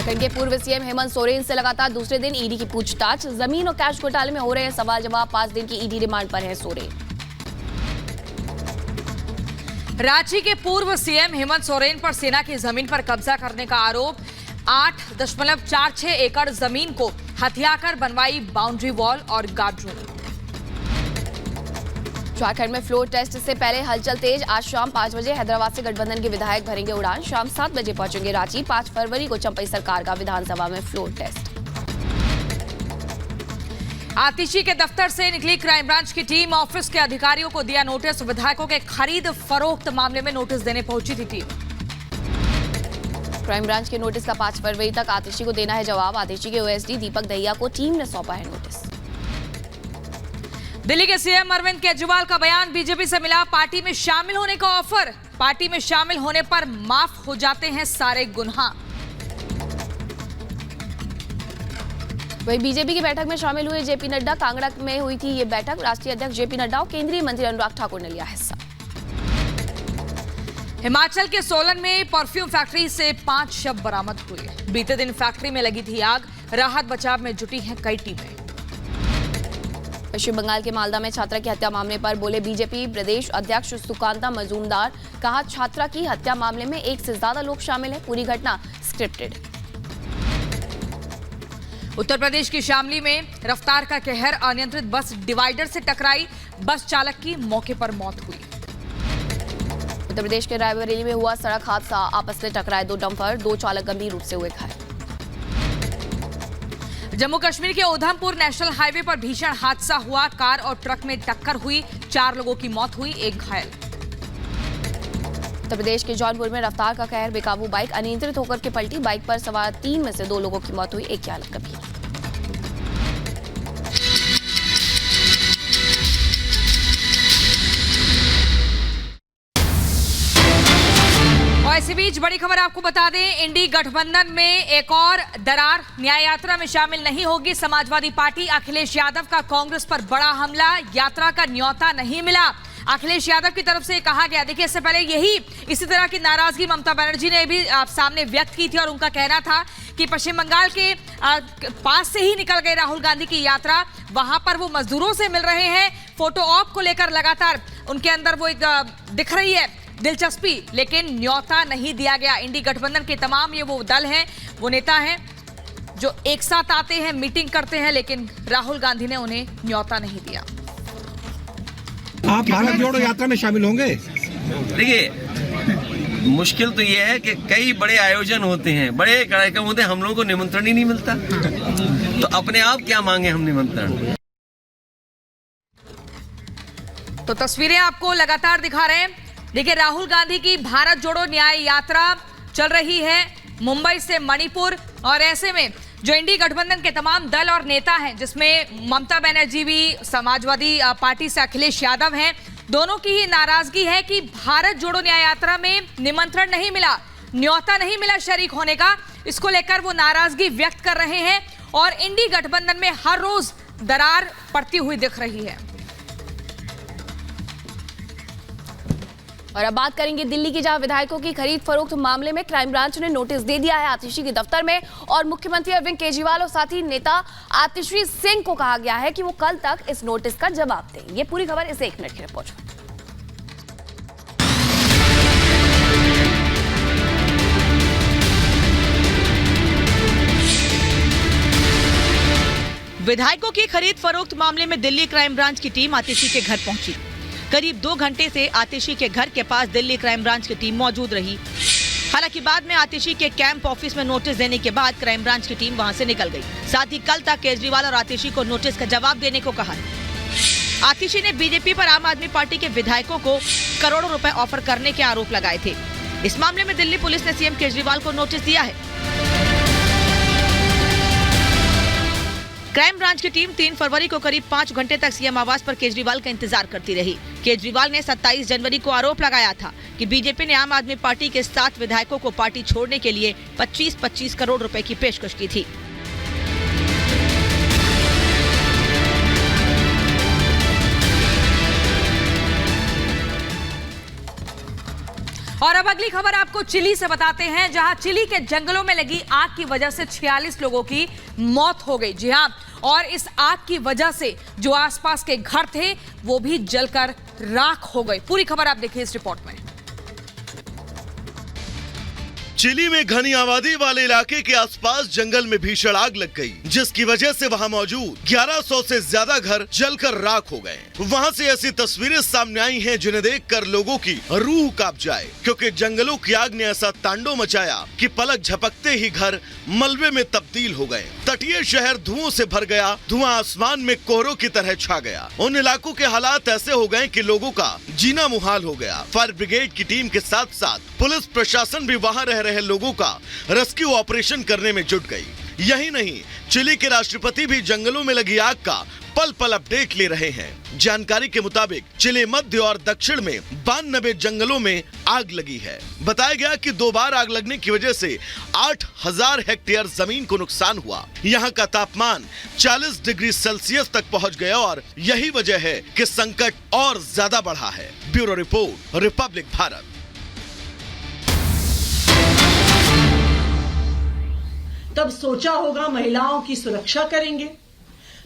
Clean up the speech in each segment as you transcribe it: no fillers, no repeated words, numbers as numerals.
उत्तराखंड के पूर्व सीएम हेमंत सोरेन से लगातार दूसरे दिन ईडी की पूछताछ। जमीन और कैश घोटाले में हो रहे हैं सवाल जवाब। 5 दिन की ईडी रिमांड पर है सोरेन। रांची के पूर्व सीएम हेमंत सोरेन पर सेना की जमीन पर कब्जा करने का आरोप। 8.46 एकड़ जमीन को हथियाकर बनवाई बाउंड्री वॉल और गार्ड रूम। उत्तराखंड में फ्लोर टेस्ट से पहले हलचल तेज। आज शाम 5 बजे हैदराबाद से गठबंधन के विधायक भरेंगे उड़ान। शाम 7 बजे पहुंचेंगे रांची। 5 फरवरी को चंपई सरकार का विधानसभा में फ्लोर टेस्ट। आतिशी के दफ्तर से निकली क्राइम ब्रांच की टीम। ऑफिस के अधिकारियों को दिया नोटिस। विधायकों के खरीद फरोख्त मामले में नोटिस देने पहुंची थी टीम। क्राइम ब्रांच के नोटिस का 5 फरवरी तक आतिशी को देना है जवाब। आतिशी के ओएसडी दीपक दहिया को टीम ने सौंपा है नोटिस। दिल्ली के सीएम अरविंद केजरीवाल का बयान। बीजेपी से मिला पार्टी में शामिल होने का ऑफर। पार्टी में शामिल होने पर माफ हो जाते हैं सारे गुनाह। वहीं बीजेपी की बैठक में शामिल हुए जेपी नड्डा। कांगड़ा में हुई थी ये बैठक। राष्ट्रीय अध्यक्ष जेपी नड्डा और केंद्रीय मंत्री अनुराग ठाकुर ने लिया हिस्सा। हिमाचल के सोलन में परफ्यूम फैक्ट्री से 5 शव बरामद हुए। बीते दिन फैक्ट्री में लगी थी आग। राहत बचाव में जुटी हैं कई टीमें। पश्चिम बंगाल के मालदा में छात्रा की हत्या मामले पर बोले बीजेपी प्रदेश अध्यक्ष सुकांता मजूमदार। कहा छात्रा की हत्या मामले में 1 से ज्यादा लोग शामिल हैं। पूरी घटना स्क्रिप्टेड। उत्तर प्रदेश की शामली में रफ्तार का कहर। अनियंत्रित बस डिवाइडर से टकराई। बस चालक की मौके पर मौत हुई। उत्तर प्रदेश के रायबरेली में हुआ सड़क हादसा। आपस में टकराए 2 डंपर। 2 चालक गंभीर रूप से हुए घायल। जम्मू कश्मीर के उधमपुर नेशनल हाईवे पर भीषण हादसा हुआ। कार और ट्रक में टक्कर हुई। 4 लोगों की मौत हुई, 1 घायल। उत्तर प्रदेश के जौनपुर में रफ्तार का कहर। बेकाबू बाइक अनियंत्रित होकर के पलटी। बाइक पर सवार 3 में से 2 लोगों की मौत हुई, 1 चालक गंभीर। इसी बीच बड़ी खबर आपको बता दें, इंडी गठबंधन में एक और दरार। न्याय यात्रा में शामिल नहीं होगी समाजवादी पार्टी। अखिलेश यादव का कांग्रेस पर बड़ा हमला। यात्रा का न्योता नहीं मिला। अखिलेश यादव की तरफ से कहा गया। देखिए, इससे पहले इसी तरह की नाराजगी ममता बनर्जी ने भी सामने व्यक्त की थी और उनका कहना था कि पश्चिम बंगाल के पास से ही निकल गए राहुल गांधी की यात्रा। वहां पर वो मजदूरों से मिल रहे हैं। फोटो ऑप को लेकर लगातार उनके अंदर वो एक दिख रही है दिलचस्पी, लेकिन न्योता नहीं दिया गया। इंडी गठबंधन के तमाम ये वो दल हैं, वो नेता हैं जो एक साथ आते हैं, मीटिंग करते हैं, लेकिन राहुल गांधी ने उन्हें न्योता नहीं दिया। आप भारत जोड़ो यात्रा में शामिल होंगे? देखिए, मुश्किल तो ये है कि कई बड़े आयोजन होते हैं, बड़े कार्यक्रम होते हैं, हम लोगों को निमंत्रण ही नहीं मिलता। तो अपने आप क्या मांगे हम निमंत्रण? तो तस्वीरें आपको लगातार दिखा रहे हैं। देखिए, राहुल गांधी की भारत जोड़ो न्याय यात्रा चल रही है मुंबई से मणिपुर। और ऐसे में जो इंडी गठबंधन के तमाम दल और नेता हैं, जिसमें ममता बनर्जी भी समाजवादी पार्टी से अखिलेश यादव हैं, दोनों की ही नाराजगी है कि भारत जोड़ो न्याय यात्रा में निमंत्रण नहीं मिला, न्योता नहीं मिला शरीक होने का। इसको लेकर वो नाराजगी व्यक्त कर रहे हैं और इंडी गठबंधन में हर रोज दरार पड़ती हुई दिख रही है। और अब बात करेंगे दिल्ली की, जहां विधायकों की खरीद फरोख्त मामले में क्राइम ब्रांच ने नोटिस दे दिया है आतिशी के दफ्तर में। और मुख्यमंत्री अरविंद केजरीवाल और साथी नेता आतिशी सिंह को कहा गया है कि वो कल तक इस नोटिस का जवाब दें। ये पूरी खबर इस 1 मिनट की रिपोर्ट। विधायकों की खरीद फरोख्त मामले में दिल्ली क्राइम ब्रांच की टीम आतिशी के घर पहुंची। करीब 2 घंटे से आतिशी के घर के पास दिल्ली क्राइम ब्रांच की टीम मौजूद रही। हालांकि बाद में आतिशी के कैंप ऑफिस में नोटिस देने के बाद क्राइम ब्रांच की टीम वहां से निकल गई। साथ ही कल तक केजरीवाल और आतिशी को नोटिस का जवाब देने को कहा। आतिशी ने बीजेपी पर आम आदमी पार्टी के विधायकों को करोड़ों रुपए ऑफर करने के आरोप लगाए थे। इस मामले में दिल्ली पुलिस ने सीएम केजरीवाल को नोटिस दिया है। क्राइम ब्रांच की टीम 3 फरवरी को करीब 5 घंटे तक सीएम आवास पर केजरीवाल का इंतजार करती रही। केजरीवाल ने 27 जनवरी को आरोप लगाया था कि बीजेपी ने आम आदमी पार्टी के 7 विधायकों को पार्टी छोड़ने के लिए 25-25 करोड़ रुपए की पेशकश की थी। और अब अगली खबर आपको चिली से बताते हैं, जहां चिली के जंगलों में लगी आग की वजह से 46 लोगों की मौत हो गई। जी हां, और इस आग की वजह से जो आसपास के घर थे वो भी जलकर राख हो गए। पूरी खबर आप देखिए इस रिपोर्ट में। चिली में घनी आबादी वाले इलाके के आसपास जंगल में भीषण आग लग गई, जिसकी वजह से वहां मौजूद 1100 से ज्यादा घर जलकर राख हो गए। वहां से ऐसी तस्वीरें सामने आई हैं जिन्हें देखकर लोगों की रूह कांप जाए, क्योंकि जंगलों की आग ने ऐसा तांडव मचाया कि पलक झपकते ही घर मलबे में तब्दील हो गए। तटीय शहर धुओं से भर गया, धुआं आसमान में कोहरों की तरह छा गया। उन इलाकों के हालात ऐसे हो गए कि लोगों का जीना मुहाल हो गया। फायर ब्रिगेड की टीम के साथ साथ पुलिस प्रशासन भी वहां रह रहे लोगों का रेस्क्यू ऑपरेशन करने में जुट गई। यही नहीं, चिली के राष्ट्रपति भी जंगलों में लगी आग का पल पल अपडेट ले रहे हैं। जानकारी के मुताबिक चिली मध्य और दक्षिण में 92 जंगलों में आग लगी है। बताया गया कि 2 बार आग लगने की वजह से 8000 हेक्टेयर जमीन को नुकसान हुआ। यहाँ का तापमान 40 डिग्री सेल्सियस तक पहुँच गया और यही वजह है कि संकट और ज्यादा बढ़ा है। Bureau report, Republic Bharat. तब सोचा होगा महिलाओं की सुरक्षा करेंगे,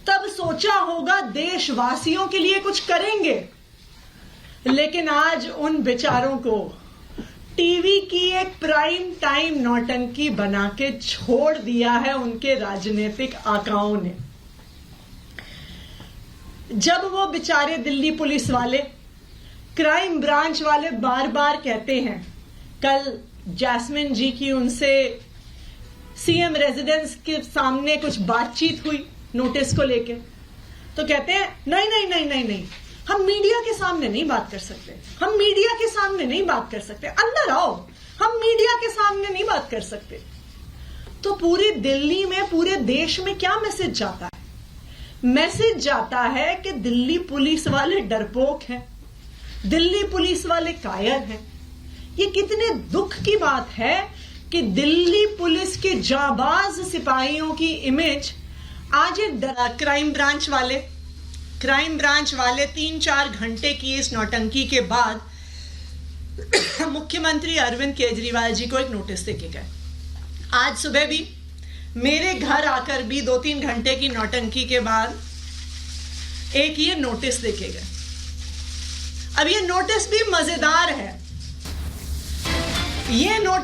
तब सोचा होगा देशवासियों के लिए कुछ करेंगे, लेकिन आज उन बेचारों को टीवी की एक प्राइम टाइम नौटंकी बना के छोड़ दिया है उनके राजनीतिक आकाओं ने। जब वो बेचारे दिल्ली पुलिस वाले, क्राइम ब्रांच वाले बार बार कहते हैं, कल जैस्मिन जी की उनसे सीएम रेजिडेंस के सामने कुछ बातचीत हुई नोटिस को लेके, तो कहते हैं नहीं नहीं नहीं नहीं नहीं, हम मीडिया के सामने नहीं बात कर सकते, हम मीडिया के सामने नहीं बात कर सकते, अंदर आओ, हम मीडिया के सामने नहीं बात कर सकते। तो पूरी दिल्ली में, पूरे देश में क्या मैसेज जाता है? मैसेज जाता है कि दिल्ली पुलिस वाले डरपोक हैं, दिल्ली पुलिस वाले कायर हैं। ये कितने दुख की बात है कि दिल्ली पुलिस के जाबाज सिपाहियों की इमेज आज एक क्राइम ब्रांच वाले 3-4 घंटे की इस नौटंकी के बाद मुख्यमंत्री अरविंद केजरीवाल जी को एक नोटिस देके गए। आज सुबह भी मेरे घर आकर भी 2-3 घंटे की नौटंकी के बाद एक ये नोटिस देके गए। अब ये नोटिस भी मजेदार है। ये नोटिस